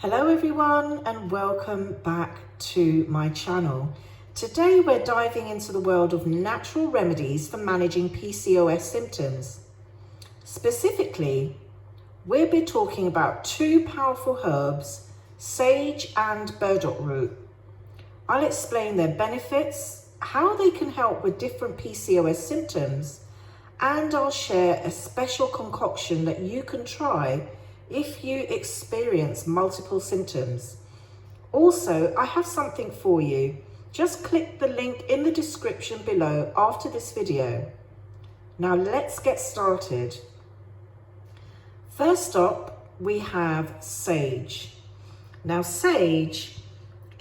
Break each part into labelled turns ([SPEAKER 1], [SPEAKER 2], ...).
[SPEAKER 1] Hello everyone and welcome back to my channel. Today we're diving into the world of natural remedies for managing PCOS symptoms. Specifically, we'll be talking about two powerful herbs, Sage and Burdock Root. I'll explain their benefits, how they can help with different PCOS symptoms, and I'll share a special concoction that you can try if you experience multiple symptoms. Also, I have something for you. Just click the link in the description below after this video. Now let's get started. First up, we have sage. Now sage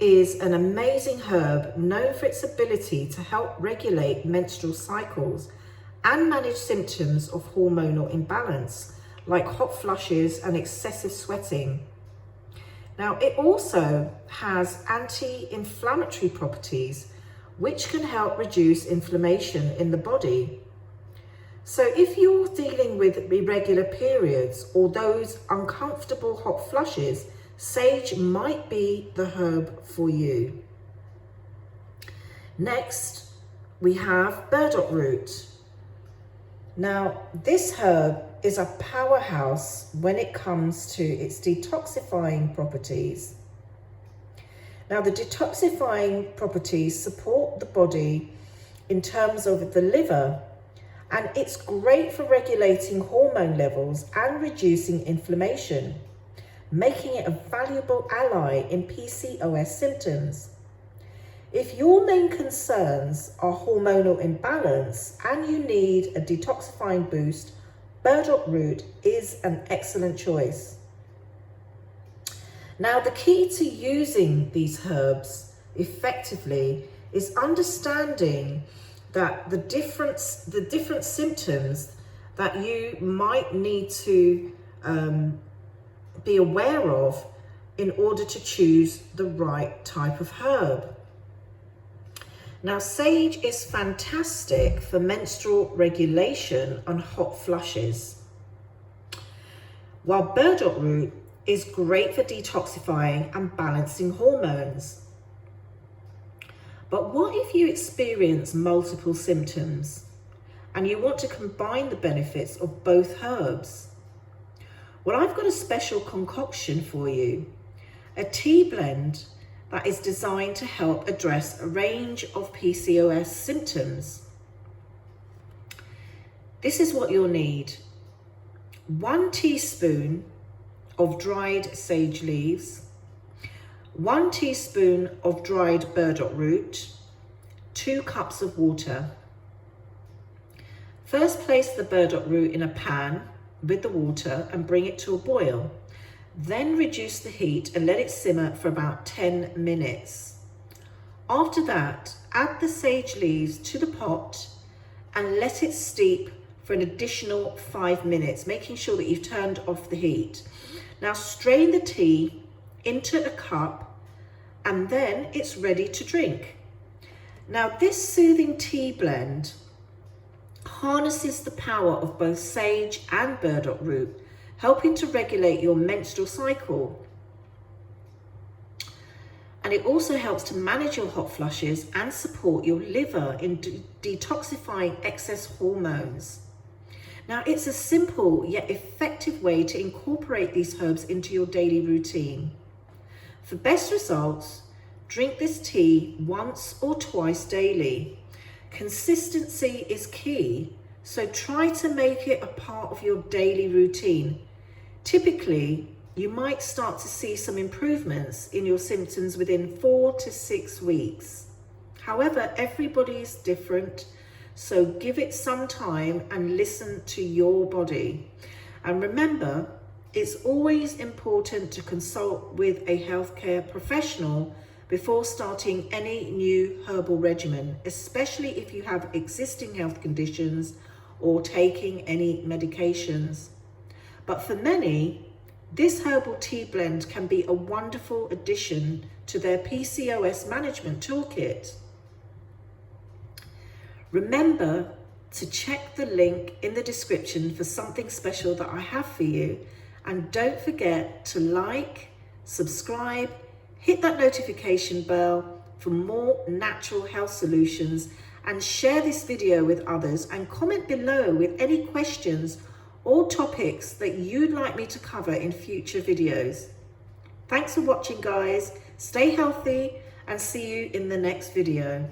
[SPEAKER 1] is an amazing herb known for its ability to help regulate menstrual cycles and manage symptoms of hormonal imbalance, like hot flushes and excessive sweating. Now, it also has anti-inflammatory properties, which can help reduce inflammation in the body. So if you're dealing with irregular periods or those uncomfortable hot flushes, sage might be the herb for you. Next, we have burdock root. Now, this herb is a powerhouse when it comes to its detoxifying properties. Now, the detoxifying properties support the body in terms of the liver, and it's great for regulating hormone levels and reducing inflammation, making it a valuable ally in PCOS symptoms. If your main concerns are hormonal imbalance and you need a detoxifying boost, burdock root is an excellent choice. Now, the key to using these herbs effectively is understanding that the different symptoms that you might need to be aware of in order to choose the right type of herb. Now, sage is fantastic for menstrual regulation and hot flushes, while burdock root is great for detoxifying and balancing hormones. But what if you experience multiple symptoms and you want to combine the benefits of both herbs? Well, I've got a special concoction for you, a tea blend that is designed to help address a range of PCOS symptoms. This is what you'll need: 1 teaspoon of dried sage leaves, 1 teaspoon of dried burdock root, 2 cups of water. First, place the burdock root in a pan with the water and bring it to a boil. Then reduce the heat and let it simmer for about 10 minutes. After that, add the sage leaves to the pot and let it steep for an additional 5 minutes, making sure that you've turned off the heat. Now strain the tea into a cup and then it's ready to drink. Now, this soothing tea blend harnesses the power of both sage and burdock root, helping to regulate your menstrual cycle. And it also helps to manage your hot flushes and support your liver in detoxifying excess hormones. Now, it's a simple yet effective way to incorporate these herbs into your daily routine. For best results, drink this tea once or twice daily. Consistency is key, so try to make it a part of your daily routine. Typically, you might start to see some improvements in your symptoms within 4 to 6 weeks. However, everybody is different, so give it some time and listen to your body. And remember, it's always important to consult with a healthcare professional before starting any new herbal regimen, especially if you have existing health conditions or taking any medications. But for many, this herbal tea blend can be a wonderful addition to their PCOS management toolkit. Remember to check the link in the description for something special that I have for you, and don't forget to like, subscribe, hit that notification bell for more natural health solutions, and share this video with others, and comment below with any questions or topics that you'd like me to cover in future videos. Thanks for watching, guys. Stay healthy and see you in the next video.